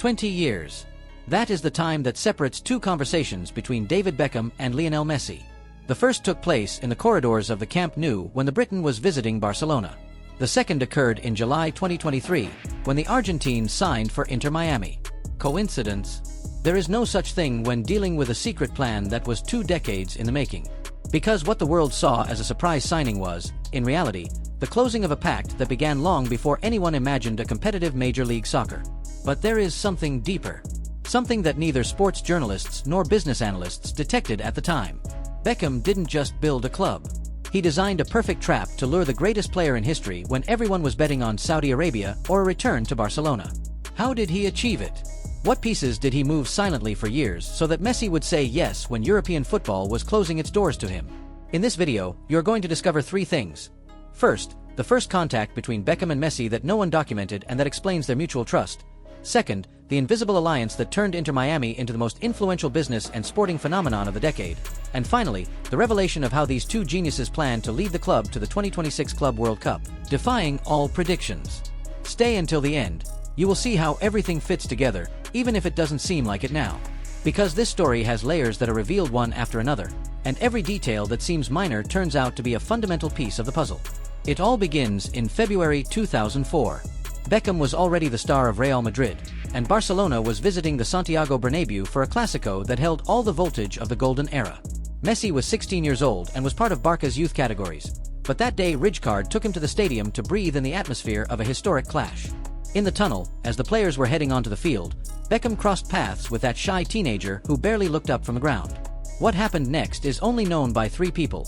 20 years. That is the time that separates two conversations between David Beckham and Lionel Messi. The first took place in the corridors of the Camp Nou when the Briton was visiting Barcelona. The second occurred in July 2023, when the Argentine signed for Inter Miami. Coincidence? There is no such thing when dealing with a secret plan that was 2 decades in the making. Because what the world saw as a surprise signing was, in reality, the closing of a pact that began long before anyone imagined a competitive Major League Soccer. But there is something deeper. Something that neither sports journalists nor business analysts detected at the time. Beckham didn't just build a club. He designed a perfect trap to lure the greatest player in history when everyone was betting on Saudi Arabia or a return to Barcelona. How did he achieve it? What pieces did he move silently for years so that Messi would say yes when European football was closing its doors to him? In this video, you're going to discover 3 things. First, the first contact between Beckham and Messi that no one documented and that explains their mutual trust. Second, the invisible alliance that turned Inter Miami into the most influential business and sporting phenomenon of the decade. And finally, the revelation of how these two geniuses plan to lead the club to the 2026 Club World Cup, defying all predictions. Stay until the end. You will see how everything fits together, even if it doesn't seem like it now. Because this story has layers that are revealed one after another, and every detail that seems minor turns out to be a fundamental piece of the puzzle. It all begins in February 2004. Beckham was already the star of Real Madrid, and Barcelona was visiting the Santiago Bernabéu for a Clásico that held all the voltage of the golden era. Messi was 16 years old and was part of Barca's youth categories, but that day Rijkaard took him to the stadium to breathe in the atmosphere of a historic clash. In the tunnel, as the players were heading onto the field, Beckham crossed paths with that shy teenager who barely looked up from the ground. What happened next is only known by 3 people: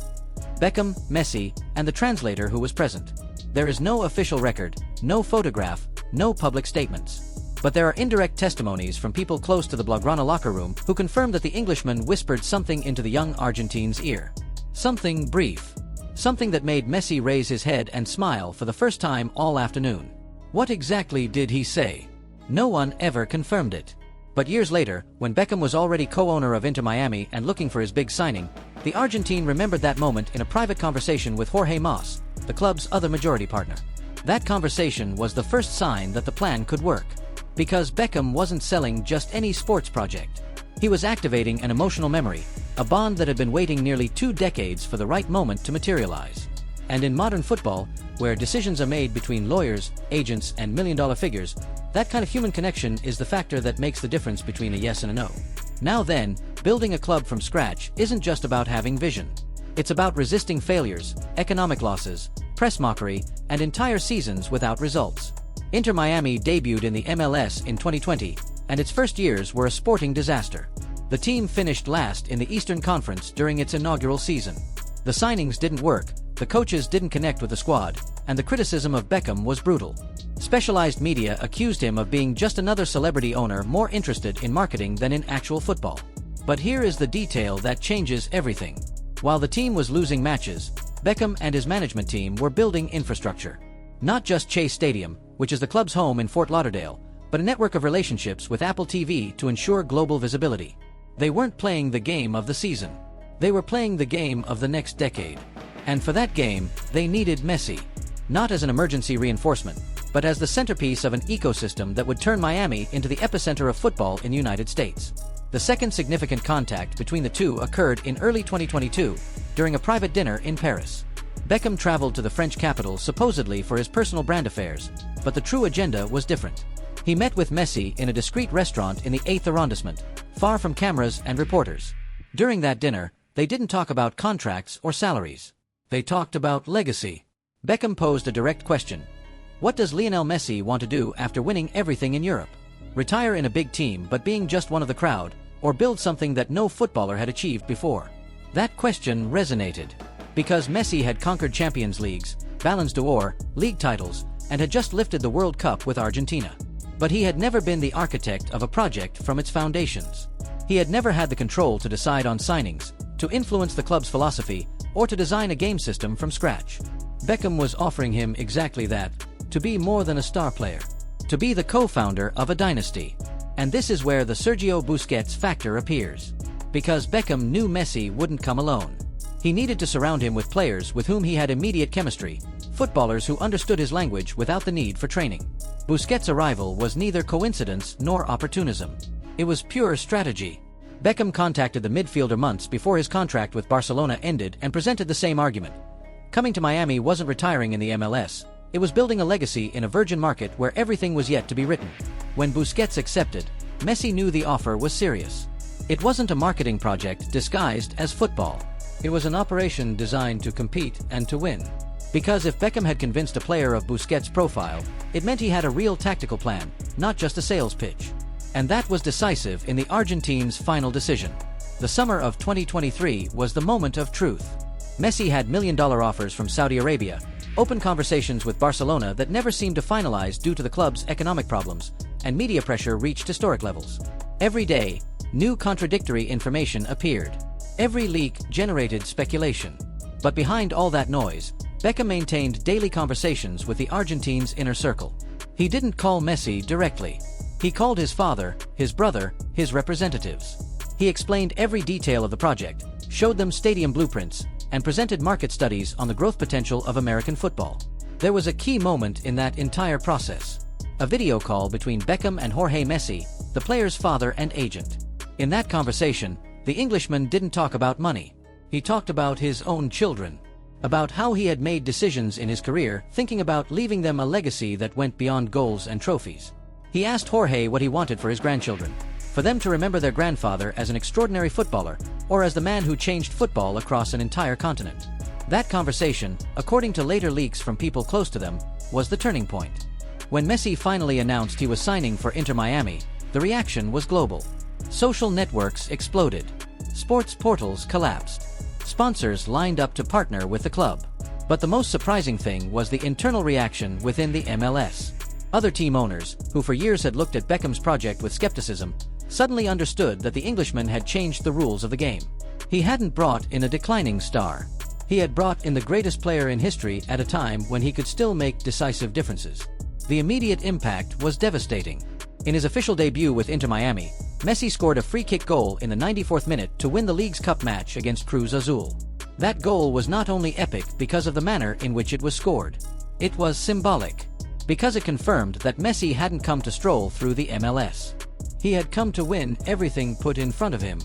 Beckham, Messi, and the translator who was present. There is no official record, no photograph, no public statements. But there are indirect testimonies from people close to the Blaugrana locker room who confirmed that the Englishman whispered something into the young Argentine's ear. Something brief. Something that made Messi raise his head and smile for the first time all afternoon. What exactly did he say? No one ever confirmed it. But years later, when Beckham was already co-owner of Inter Miami and looking for his big signing, the Argentine remembered that moment in a private conversation with Jorge Mas, the club's other majority partner. That conversation was the first sign that the plan could work. Because Beckham wasn't selling just any sports project. He was activating an emotional memory, a bond that had been waiting nearly 2 decades for the right moment to materialize. And in modern football, where decisions are made between lawyers, agents, and million-dollar figures, that kind of human connection is the factor that makes the difference between a yes and a no. Now then, building a club from scratch isn't just about having vision. It's about resisting failures, economic losses, press mockery, and entire seasons without results. Inter Miami debuted in the MLS in 2020, and its first years were a sporting disaster. The team finished last in the Eastern Conference during its inaugural season. The signings didn't work, the coaches didn't connect with the squad, and the criticism of Beckham was brutal. Specialized media accused him of being just another celebrity owner more interested in marketing than in actual football. But here is the detail that changes everything. While the team was losing matches, Beckham and his management team were building infrastructure. Not just Chase Stadium, which is the club's home in Fort Lauderdale, but a network of relationships with Apple TV to ensure global visibility. They weren't playing the game of the season. They were playing the game of the next decade. And for that game, they needed Messi. Not as an emergency reinforcement, but as the centerpiece of an ecosystem that would turn Miami into the epicenter of football in the United States. The second significant contact between the two occurred in early 2022, during a private dinner in Paris. Beckham traveled to the French capital supposedly for his personal brand affairs, but the true agenda was different. He met with Messi in a discreet restaurant in the 8th arrondissement, far from cameras and reporters. During that dinner, they didn't talk about contracts or salaries. They talked about legacy. Beckham posed a direct question. What does Lionel Messi want to do after winning everything in Europe? Retire in a big team but being just one of the crowd, or build something that no footballer had achieved before? That question resonated. Because Messi had conquered Champions Leagues, Ballons d'Or, league titles, and had just lifted the World Cup with Argentina. But he had never been the architect of a project from its foundations. He had never had the control to decide on signings, to influence the club's philosophy, or to design a game system from scratch. Beckham was offering him exactly that, to be more than a star player. To be the co-founder of a dynasty. And this is where the Sergio Busquets factor appears. Because Beckham knew Messi wouldn't come alone. He needed to surround him with players with whom he had immediate chemistry, footballers who understood his language without the need for training. Busquets' arrival was neither coincidence nor opportunism. It was pure strategy. Beckham contacted the midfielder months before his contract with Barcelona ended and presented the same argument. Coming to Miami wasn't retiring in the MLS, it was building a legacy in a virgin market where everything was yet to be written. When Busquets accepted, Messi knew the offer was serious. It wasn't a marketing project disguised as football. It was an operation designed to compete and to win. Because if Beckham had convinced a player of Busquets' profile, it meant he had a real tactical plan, not just a sales pitch. And that was decisive in the Argentines' final decision. The summer of 2023 was the moment of truth. Messi had million-dollar offers from Saudi Arabia, open conversations with Barcelona that never seemed to finalize due to the club's economic problems, and media pressure reached historic levels. Every day, new contradictory information appeared. Every leak generated speculation. But behind all that noise, Beckham maintained daily conversations with the Argentines' inner circle. He didn't call Messi directly. He called his father, his brother, his representatives. He explained every detail of the project, showed them stadium blueprints, and presented market studies on the growth potential of American football. There was a key moment in that entire process. A video call between Beckham and Jorge Messi, the player's father and agent. In that conversation, the Englishman didn't talk about money. He talked about his own children. About how he had made decisions in his career, thinking about leaving them a legacy that went beyond goals and trophies. He asked Jorge what he wanted for his grandchildren. For them to remember their grandfather as an extraordinary footballer, or as the man who changed football across an entire continent. That conversation, according to later leaks from people close to them, was the turning point. When Messi finally announced he was signing for Inter Miami, the reaction was global. Social networks exploded. Sports portals collapsed. Sponsors lined up to partner with the club. But the most surprising thing was the internal reaction within the MLS. Other team owners, who for years had looked at Beckham's project with skepticism, suddenly understood that the Englishman had changed the rules of the game. He hadn't brought in a declining star. He had brought in the greatest player in history at a time when he could still make decisive differences. The immediate impact was devastating. In his official debut with Inter Miami, Messi scored a free-kick goal in the 94th minute to win the League's Cup match against Cruz Azul. That goal was not only epic because of the manner in which it was scored. It was symbolic. Because it confirmed that Messi hadn't come to stroll through the MLS. He had come to win everything put in front of him.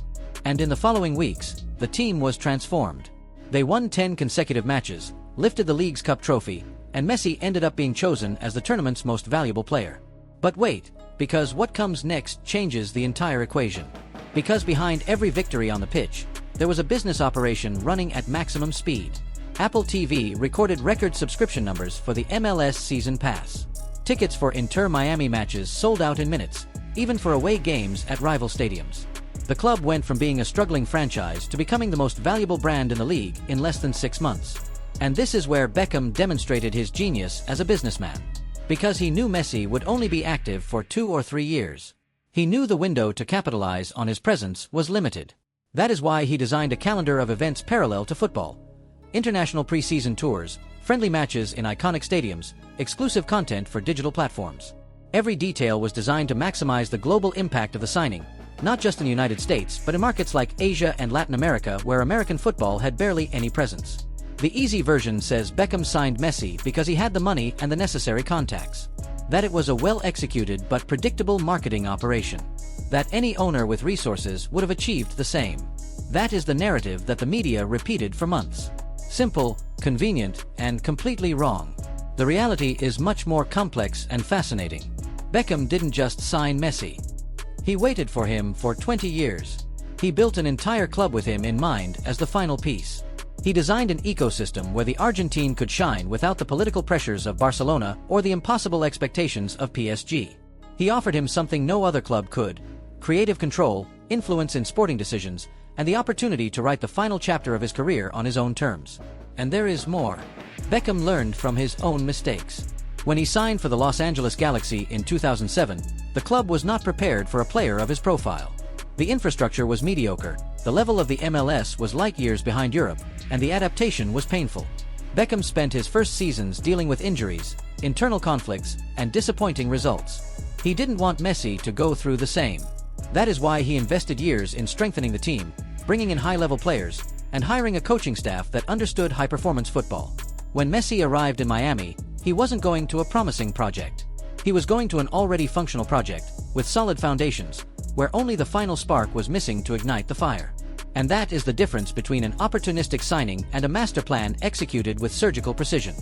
And in the following weeks, the team was transformed. They won 10 consecutive matches, lifted the League's Cup trophy, and Messi ended up being chosen as the tournament's most valuable player. But wait, because what comes next changes the entire equation. Because behind every victory on the pitch, there was a business operation running at maximum speed. Apple TV recorded record subscription numbers for the MLS Season Pass. Tickets for Inter Miami matches sold out in minutes, even for away games at rival stadiums. The club went from being a struggling franchise to becoming the most valuable brand in the league in less than 6 months. And this is where Beckham demonstrated his genius as a businessman. Because he knew Messi would only be active for 2 or 3 years. He knew the window to capitalize on his presence was limited. That is why he designed a calendar of events parallel to football. International pre-season tours, friendly matches in iconic stadiums, exclusive content for digital platforms. Every detail was designed to maximize the global impact of the signing, not just in the United States but in markets like Asia and Latin America where American football had barely any presence. The easy version says Beckham signed Messi because he had the money and the necessary contacts. That it was a well-executed but predictable marketing operation. That any owner with resources would have achieved the same. That is the narrative that the media repeated for months. Simple, convenient, and completely wrong. The reality is much more complex and fascinating. Beckham didn't just sign Messi. He waited for him for 20 years. He built an entire club with him in mind as the final piece. He designed an ecosystem where the Argentine could shine without the political pressures of Barcelona or the impossible expectations of PSG. He offered him something no other club could: creative control, influence in sporting decisions, and the opportunity to write the final chapter of his career on his own terms. And there is more. Beckham learned from his own mistakes. When he signed for the Los Angeles Galaxy in 2007, the club was not prepared for a player of his profile. The infrastructure was mediocre, the level of the MLS was light years behind Europe, and the adaptation was painful. Beckham spent his first seasons dealing with injuries, internal conflicts, and disappointing results. He didn't want Messi to go through the same. That is why he invested years in strengthening the team, bringing in high-level players, and hiring a coaching staff that understood high-performance football. When Messi arrived in Miami, he wasn't going to a promising project. He was going to an already functional project, with solid foundations, where only the final spark was missing to ignite the fire. And that is the difference between an opportunistic signing and a master plan executed with surgical precision.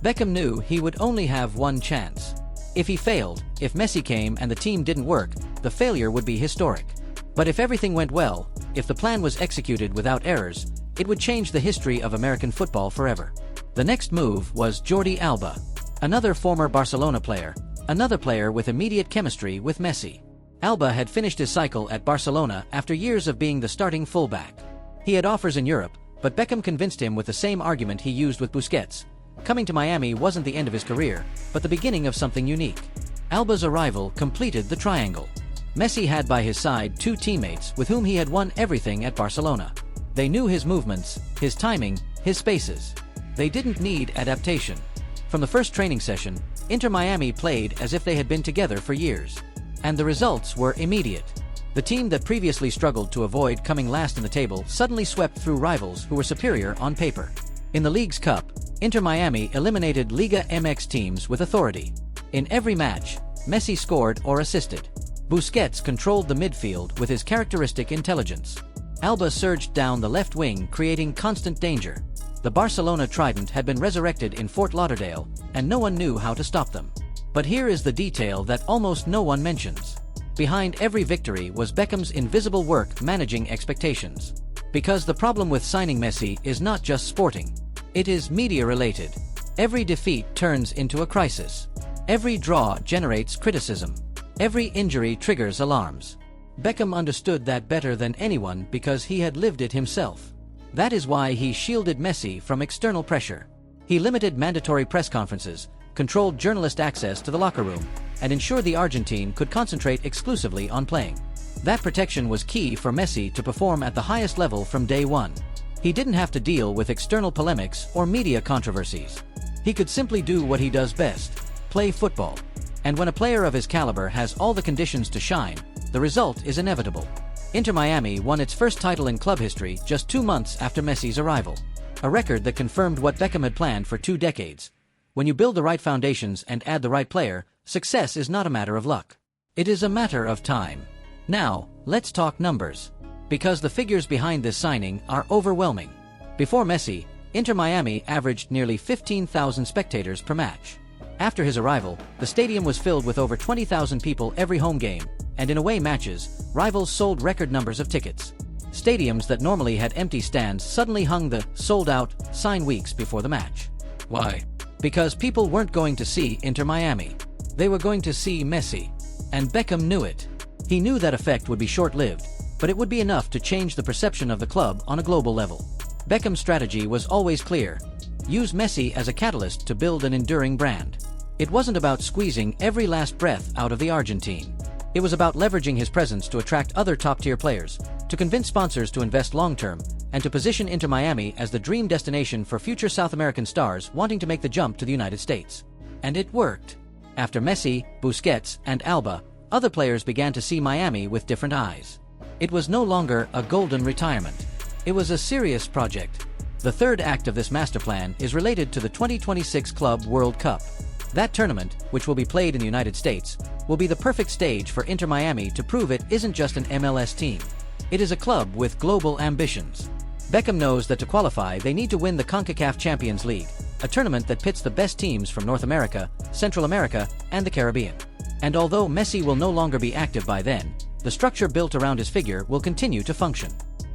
Beckham knew he would only have one chance. If he failed, if Messi came and the team didn't work, the failure would be historic. But if everything went well, if the plan was executed without errors, it would change the history of American football forever. The next move was Jordi Alba, another former Barcelona player, another player with immediate chemistry with Messi. Alba had finished his cycle at Barcelona after years of being the starting fullback. He had offers in Europe, but Beckham convinced him with the same argument he used with Busquets. Coming to Miami wasn't the end of his career, but the beginning of something unique. Alba's arrival completed the triangle. Messi had by his side two teammates with whom he had won everything at Barcelona. They knew his movements, his timing, his spaces. They didn't need adaptation. From the first training session, Inter Miami played as if they had been together for years. And the results were immediate. The team that previously struggled to avoid coming last in the table suddenly swept through rivals who were superior on paper. In the League's Cup, Inter Miami eliminated Liga MX teams with authority. In every match, Messi scored or assisted. Busquets controlled the midfield with his characteristic intelligence. Alba surged down the left wing, creating constant danger. The Barcelona trident had been resurrected in Fort Lauderdale, and no one knew how to stop them. But here is the detail that almost no one mentions. Behind every victory was Beckham's invisible work managing expectations. Because the problem with signing Messi is not just sporting. It is media-related. Every defeat turns into a crisis. Every draw generates criticism. Every injury triggers alarms. Beckham understood that better than anyone because he had lived it himself. That is why he shielded Messi from external pressure. He limited mandatory press conferences, controlled journalist access to the locker room, and ensured the Argentine could concentrate exclusively on playing. That protection was key for Messi to perform at the highest level from day one. He didn't have to deal with external polemics or media controversies. He could simply do what he does best, play football. And when a player of his caliber has all the conditions to shine, the result is inevitable. Inter Miami won its first title in club history just 2 months after Messi's arrival. A record that confirmed what Beckham had planned for 2 decades. When you build the right foundations and add the right player, success is not a matter of luck. It is a matter of time. Now, let's talk numbers. Because the figures behind this signing are overwhelming. Before Messi, Inter Miami averaged nearly 15,000 spectators per match. After his arrival, the stadium was filled with over 20,000 people every home game, and in away matches, rivals sold record numbers of tickets. Stadiums that normally had empty stands suddenly hung the "sold out" sign weeks before the match. Why? Because people weren't going to see Inter Miami. They were going to see Messi. And Beckham knew it. He knew that effect would be short-lived, but it would be enough to change the perception of the club on a global level. Beckham's strategy was always clear. Use Messi as a catalyst to build an enduring brand. It wasn't about squeezing every last breath out of the Argentine. It was about leveraging his presence to attract other top-tier players, to convince sponsors to invest long-term, and to position Inter Miami as the dream destination for future South American stars wanting to make the jump to the United States. And it worked. After Messi, Busquets, and Alba, other players began to see Miami with different eyes. It was no longer a golden retirement. It was a serious project. The third act of this master plan is related to the 2026 Club World Cup. That tournament, which will be played in the United States, will be the perfect stage for Inter Miami to prove it isn't just an MLS team. It is a club with global ambitions. Beckham knows that to qualify they need to win the CONCACAF Champions League, a tournament that pits the best teams from North America, Central America, and the Caribbean. And although Messi will no longer be active by then, the structure built around his figure will continue to function.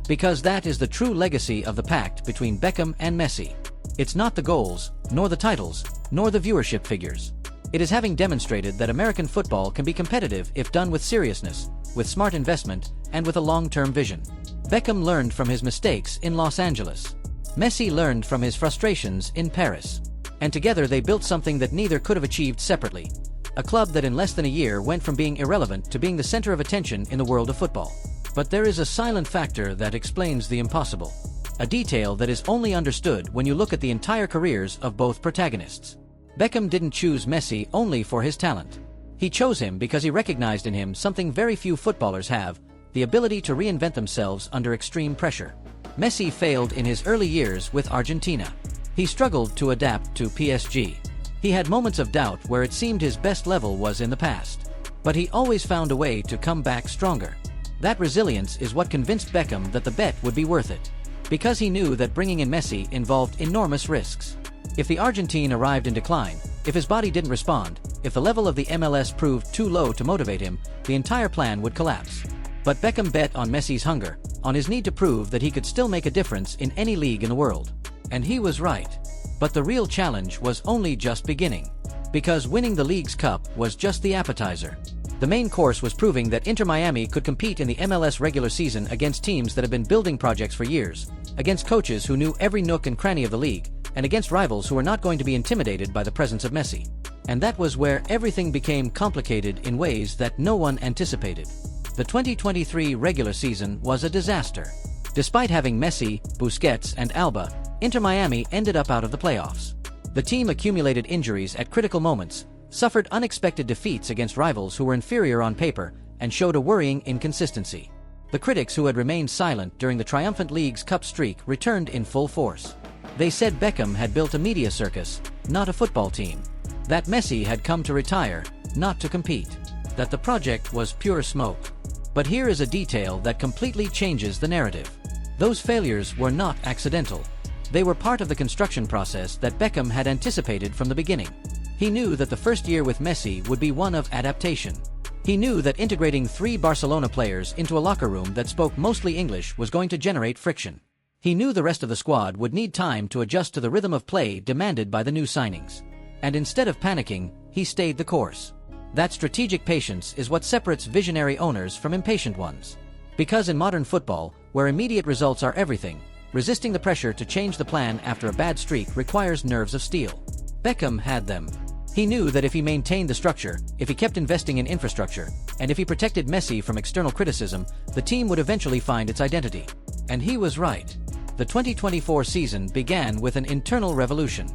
Because that is the true legacy of the pact between Beckham and Messi. It's not the goals, nor the titles, nor the viewership figures. It is having demonstrated that American football can be competitive if done with seriousness, with smart investment, and with a long-term vision. Beckham learned from his mistakes in Los Angeles. Messi learned from his frustrations in Paris. And together they built something that neither could have achieved separately. A club that in less than a year went from being irrelevant to being the center of attention in the world of football. But there is a silent factor that explains the impossible. A detail that is only understood when you look at the entire careers of both protagonists. Beckham didn't choose Messi only for his talent. He chose him because he recognized in him something very few footballers have, the ability to reinvent themselves under extreme pressure. Messi failed in his early years with Argentina. He struggled to adapt to PSG. He had moments of doubt where it seemed his best level was in the past. But he always found a way to come back stronger. That resilience is what convinced Beckham that the bet would be worth it. Because he knew that bringing in Messi involved enormous risks. If the Argentine arrived in decline, if his body didn't respond, if the level of the MLS proved too low to motivate him, the entire plan would collapse. But Beckham bet on Messi's hunger, on his need to prove that he could still make a difference in any league in the world. And he was right. But the real challenge was only just beginning. Because winning the league's cup was just the appetizer. The main course was proving that Inter Miami could compete in the MLS regular season against teams that had been building projects for years, against coaches who knew every nook and cranny of the league, and against rivals who were not going to be intimidated by the presence of Messi. And that was where everything became complicated in ways that no one anticipated. The 2023 regular season was a disaster. Despite having Messi, Busquets, and Alba, Inter Miami ended up out of the playoffs. The team accumulated injuries at critical moments, suffered unexpected defeats against rivals who were inferior on paper, and showed a worrying inconsistency. The critics who had remained silent during the triumphant league's cup streak returned in full force. They said Beckham had built a media circus, not a football team. That Messi had come to retire, not to compete. That the project was pure smoke. But here is a detail that completely changes the narrative. Those failures were not accidental. They were part of the construction process that Beckham had anticipated from the beginning. He knew that the first year with Messi would be one of adaptation. He knew that integrating 3 Barcelona players into a locker room that spoke mostly English was going to generate friction. He knew the rest of the squad would need time to adjust to the rhythm of play demanded by the new signings. And instead of panicking, he stayed the course. That strategic patience is what separates visionary owners from impatient ones. Because in modern football, where immediate results are everything, resisting the pressure to change the plan after a bad streak requires nerves of steel. Beckham had them. He knew that if he maintained the structure, if he kept investing in infrastructure, and if he protected Messi from external criticism, the team would eventually find its identity. And he was right. The 2024 season began with an internal revolution.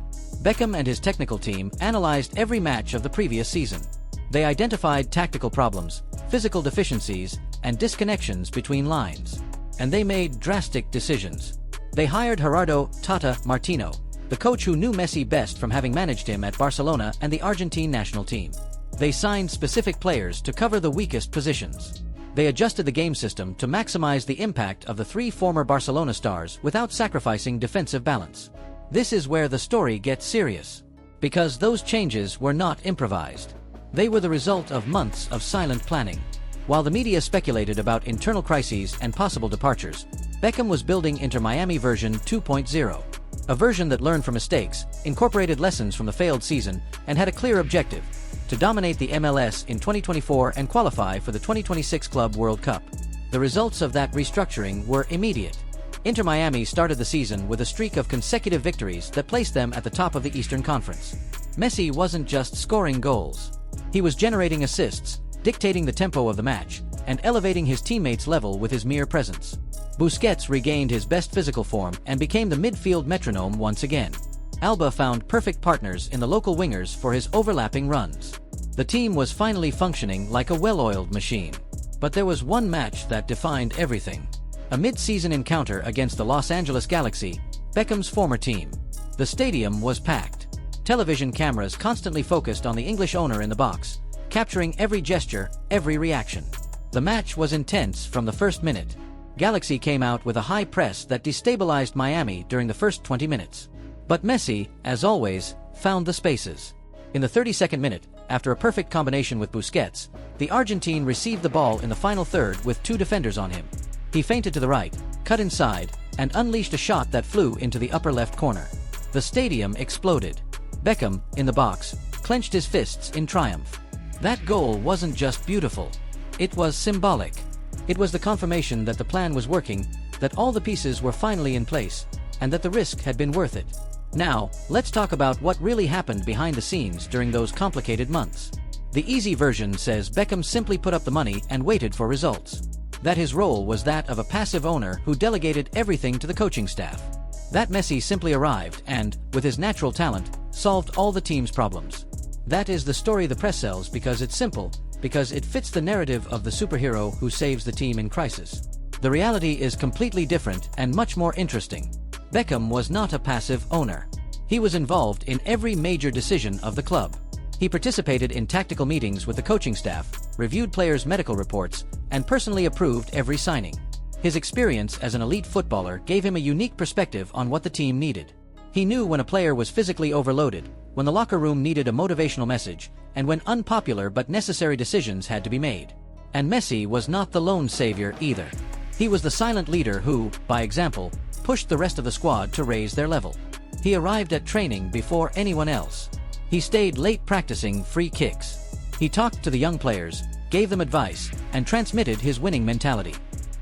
Beckham and his technical team analyzed every match of the previous season. They identified tactical problems, physical deficiencies, and disconnections between lines. And they made drastic decisions. They hired Gerardo "Tata" Martino, the coach who knew Messi best from having managed him at Barcelona and the Argentine national team. They signed specific players to cover the weakest positions. They adjusted the game system to maximize the impact of the 3 former Barcelona stars without sacrificing defensive balance. This is where the story gets serious. Because those changes were not improvised. They were the result of months of silent planning. While the media speculated about internal crises and possible departures, Beckham was building Inter Miami version 2.0. A version that learned from mistakes, incorporated lessons from the failed season, and had a clear objective: to dominate the MLS in 2024 and qualify for the 2026 Club World Cup. The results of that restructuring were immediate. Inter Miami started the season with a streak of consecutive victories that placed them at the top of the Eastern Conference. Messi wasn't just scoring goals. He was generating assists, dictating the tempo of the match, and elevating his teammates' level with his mere presence. Busquets regained his best physical form and became the midfield metronome once again. Alba found perfect partners in the local wingers for his overlapping runs. The team was finally functioning like a well-oiled machine. But there was one match that defined everything. A mid-season encounter against the Los Angeles Galaxy, Beckham's former team. The stadium was packed. Television cameras constantly focused on the English owner in the box, capturing every gesture, every reaction. The match was intense from the first minute. Galaxy came out with a high press that destabilized Miami during the first 20 minutes. But Messi, as always, found the spaces. In the 32nd minute, after a perfect combination with Busquets, the Argentine received the ball in the final third with 2 defenders on him. He feinted to the right, cut inside, and unleashed a shot that flew into the upper left corner. The stadium exploded. Beckham, in the box, clenched his fists in triumph. That goal wasn't just beautiful. It was symbolic. It was the confirmation that the plan was working, that all the pieces were finally in place, and that the risk had been worth it. Now, let's talk about what really happened behind the scenes during those complicated months. The easy version says Beckham simply put up the money and waited for results. That his role was that of a passive owner who delegated everything to the coaching staff. That Messi simply arrived and, with his natural talent, solved all the team's problems. That is the story the press sells because it's simple, because it fits the narrative of the superhero who saves the team in crisis. The reality is completely different and much more interesting. Beckham was not a passive owner. He was involved in every major decision of the club. He participated in tactical meetings with the coaching staff, reviewed players' medical reports, and personally approved every signing. His experience as an elite footballer gave him a unique perspective on what the team needed. He knew when a player was physically overloaded, when the locker room needed a motivational message, and when unpopular but necessary decisions had to be made. And Messi was not the lone savior either. He was the silent leader who, by example, pushed the rest of the squad to raise their level. He arrived at training before anyone else. He stayed late practicing free kicks. He talked to the young players, gave them advice, and transmitted his winning mentality.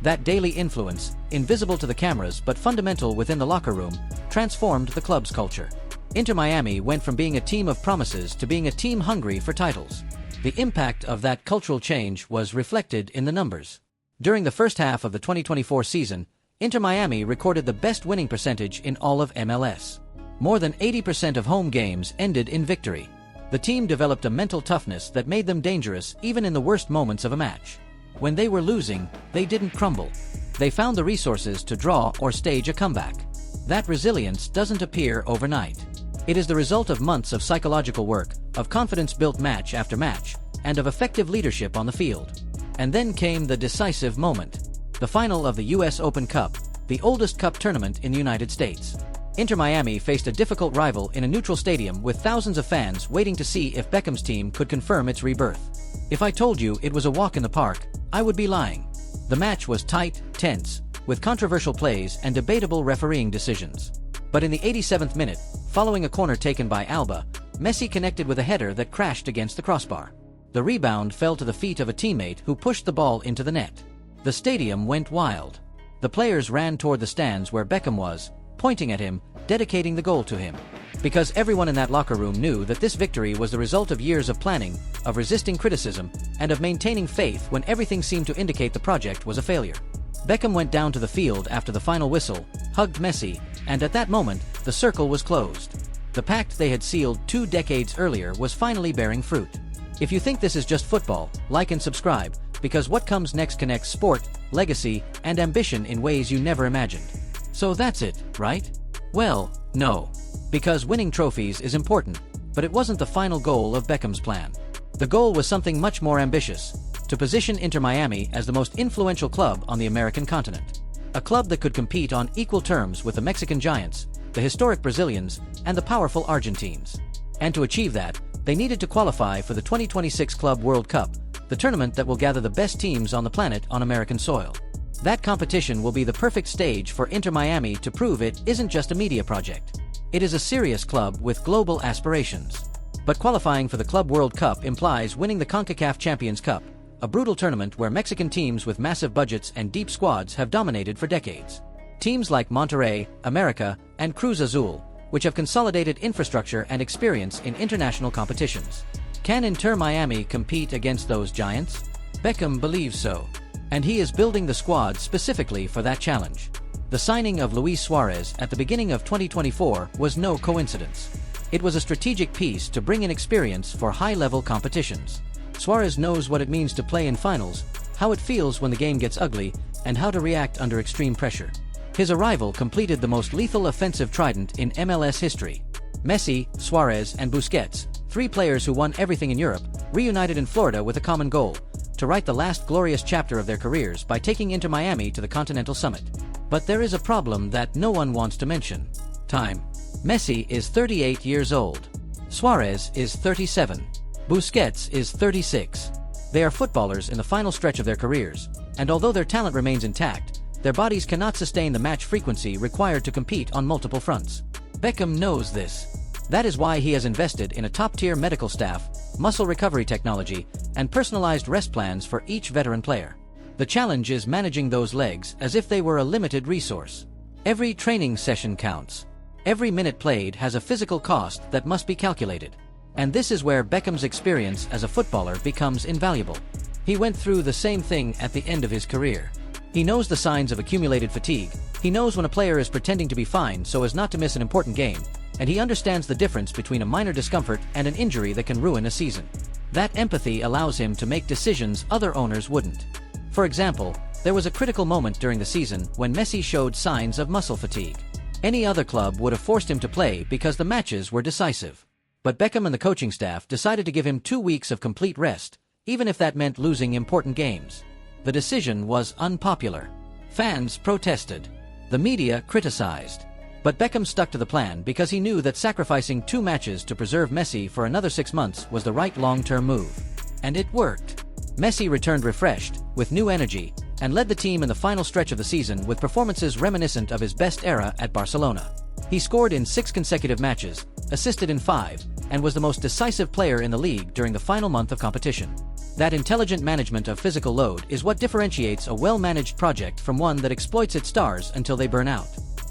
That daily influence, invisible to the cameras but fundamental within the locker room, transformed the club's culture. Inter Miami went from being a team of promises to being a team hungry for titles. The impact of that cultural change was reflected in the numbers. During the first half of the 2024 season, Inter Miami recorded the best winning percentage in all of MLS. More than 80% of home games ended in victory. The team developed a mental toughness that made them dangerous even in the worst moments of a match. When they were losing, they didn't crumble. They found the resources to draw or stage a comeback. That resilience doesn't appear overnight. It is the result of months of psychological work, of confidence built match after match, and of effective leadership on the field. And then came the decisive moment. The final of the US Open Cup, the oldest cup tournament in the United States. Inter Miami faced a difficult rival in a neutral stadium with thousands of fans waiting to see if Beckham's team could confirm its rebirth. If I told you it was a walk in the park, I would be lying. The match was tight, tense, with controversial plays and debatable refereeing decisions. But in the 87th minute, following a corner taken by Alba, Messi connected with a header that crashed against the crossbar. The rebound fell to the feet of a teammate who pushed the ball into the net. The stadium went wild. The players ran toward the stands where Beckham was, pointing at him, dedicating the goal to him. Because everyone in that locker room knew that this victory was the result of years of planning, of resisting criticism, and of maintaining faith when everything seemed to indicate the project was a failure. Beckham went down to the field after the final whistle, hugged Messi, and at that moment, the circle was closed. The pact they had sealed 2 decades earlier was finally bearing fruit. If you think this is just football, like and subscribe, because what comes next connects sport, legacy, and ambition in ways you never imagined. So that's it, right? Well, no. Because winning trophies is important, but it wasn't the final goal of Beckham's plan. The goal was something much more ambitious: to position Inter Miami as the most influential club on the American continent. A club that could compete on equal terms with the Mexican Giants, the historic Brazilians, and the powerful Argentines. And to achieve that, they needed to qualify for the 2026 Club World Cup, the tournament that will gather the best teams on the planet on American soil. That competition will be the perfect stage for Inter Miami to prove it isn't just a media project. It is a serious club with global aspirations. But qualifying for the Club World Cup implies winning the CONCACAF Champions Cup, a brutal tournament where Mexican teams with massive budgets and deep squads have dominated for decades. Teams like Monterrey, America, and Cruz Azul, which have consolidated infrastructure and experience in international competitions. Can Inter Miami compete against those giants? Beckham believes so. And he is building the squad specifically for that challenge. The signing of Luis Suarez at the beginning of 2024 was no coincidence. It was a strategic piece to bring in experience for high-level competitions. Suarez knows what it means to play in finals, how it feels when the game gets ugly, and how to react under extreme pressure. His arrival completed the most lethal offensive trident in MLS history. Messi, Suarez, and Busquets, 3 players who won everything in Europe, reunited in Florida with a common goal: to write the last glorious chapter of their careers by taking Inter Miami to the Continental Summit. But there is a problem that no one wants to mention: time. Messi is 38 years old. Suarez is 37. Busquets is 36. They are footballers in the final stretch of their careers, and although their talent remains intact, their bodies cannot sustain the match frequency required to compete on multiple fronts. Beckham knows this. That is why he has invested in a top-tier medical staff, muscle recovery technology, and personalized rest plans for each veteran player. The challenge is managing those legs as if they were a limited resource. Every training session counts. Every minute played has a physical cost that must be calculated. And this is where Beckham's experience as a footballer becomes invaluable. He went through the same thing at the end of his career. He knows the signs of accumulated fatigue. He knows when a player is pretending to be fine so as not to miss an important game. And he understands the difference between a minor discomfort and an injury that can ruin a season. That empathy allows him to make decisions other owners wouldn't. For example, there was a critical moment during the season when Messi showed signs of muscle fatigue. Any other club would have forced him to play because the matches were decisive. But Beckham and the coaching staff decided to give him 2 weeks of complete rest, even if that meant losing important games. The decision was unpopular. Fans protested. The media criticized. But Beckham stuck to the plan because he knew that sacrificing 2 matches to preserve Messi for another 6 months was the right long-term move. And it worked. Messi returned refreshed, with new energy, and led the team in the final stretch of the season with performances reminiscent of his best era at Barcelona. He scored in 6 consecutive matches, assisted in 5, and was the most decisive player in the league during the final month of competition. That intelligent management of physical load is what differentiates a well-managed project from one that exploits its stars until they burn out.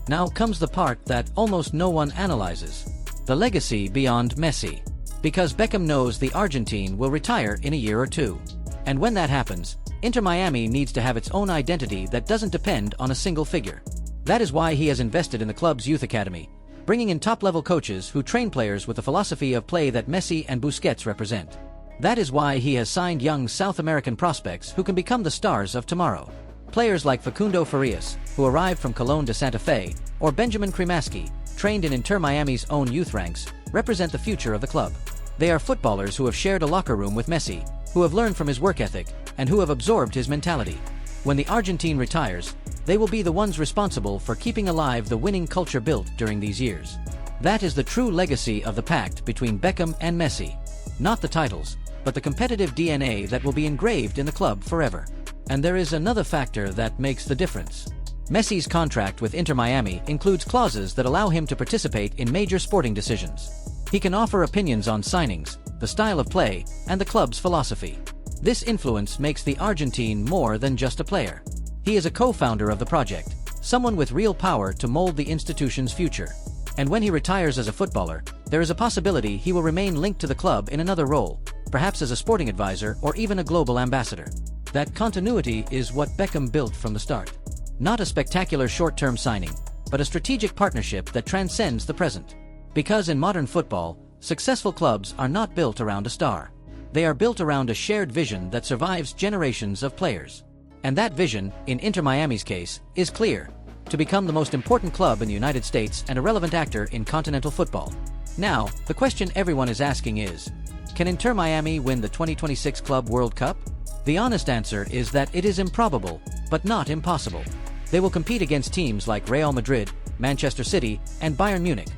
Now comes the part that almost no one analyzes: the legacy beyond Messi. Because Beckham knows the Argentine will retire in a year or 2. And when that happens, Inter Miami needs to have its own identity that doesn't depend on a single figure. That is why he has invested in the club's youth academy, bringing in top-level coaches who train players with the philosophy of play that Messi and Busquets represent. That is why he has signed young South American prospects who can become the stars of tomorrow. Players like Facundo Farias, who arrived from Colón de Santa Fe, or Benjamin Cremaschi, trained in Inter Miami's own youth ranks, represent the future of the club. They are footballers who have shared a locker room with Messi, who have learned from his work ethic, and who have absorbed his mentality. When the Argentine retires, they will be the ones responsible for keeping alive the winning culture built during these years. That is the true legacy of the pact between Beckham and Messi. Not the titles, but the competitive DNA that will be engraved in the club forever. And there is another factor that makes the difference. Messi's contract with Inter Miami includes clauses that allow him to participate in major sporting decisions. He can offer opinions on signings, the style of play, and the club's philosophy. This influence makes the Argentine more than just a player. He is a co-founder of the project, someone with real power to mold the institution's future. And when he retires as a footballer, there is a possibility he will remain linked to the club in another role, perhaps as a sporting advisor or even a global ambassador. That continuity is what Beckham built from the start. Not a spectacular short-term signing, but a strategic partnership that transcends the present. Because in modern football, successful clubs are not built around a star. They are built around a shared vision that survives generations of players. And that vision, in Inter Miami's case, is clear: to become the most important club in the United States and a relevant actor in continental football. Now, the question everyone is asking is, can Inter Miami win the 2026 Club World Cup? The honest answer is that it is improbable, but not impossible. They will compete against teams like Real Madrid, Manchester City, and Bayern Munich.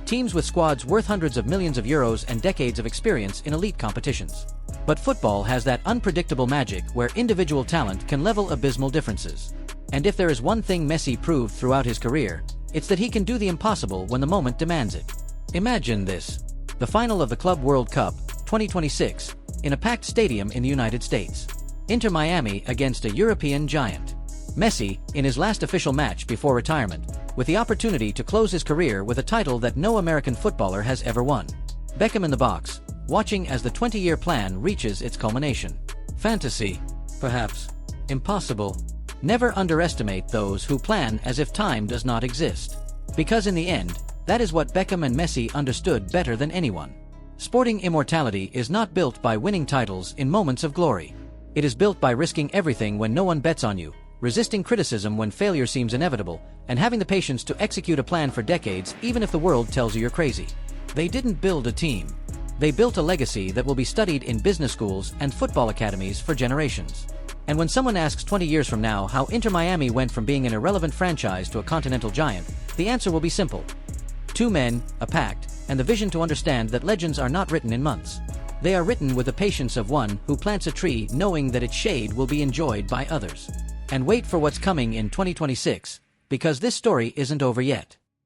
Teams with squads worth hundreds of millions of euros and decades of experience in elite competitions. But football has that unpredictable magic where individual talent can level abysmal differences. And if there is one thing Messi proved throughout his career, it's that he can do the impossible when the moment demands it. Imagine this: the final of the Club World Cup, 2026, in a packed stadium in the United States. Inter Miami against a European giant. Messi, in his last official match before retirement, with the opportunity to close his career with a title that no American footballer has ever won. Beckham in the box, watching as the 20-year plan reaches its culmination. Fantasy? Perhaps. Impossible. Never underestimate those who plan as if time does not exist. Because in the end, that is what Beckham and Messi understood better than anyone. Sporting immortality is not built by winning titles in moments of glory. It is built by risking everything when no one bets on you, resisting criticism when failure seems inevitable, and having the patience to execute a plan for decades even if the world tells you you're crazy. They didn't build a team. They built a legacy that will be studied in business schools and football academies for generations. And when someone asks 20 years from now how Inter Miami went from being an irrelevant franchise to a continental giant, the answer will be simple: 2 men, a pact, and the vision to understand that legends are not written in months. They are written with the patience of one who plants a tree knowing that its shade will be enjoyed by others. And wait for what's coming in 2026, because this story isn't over yet.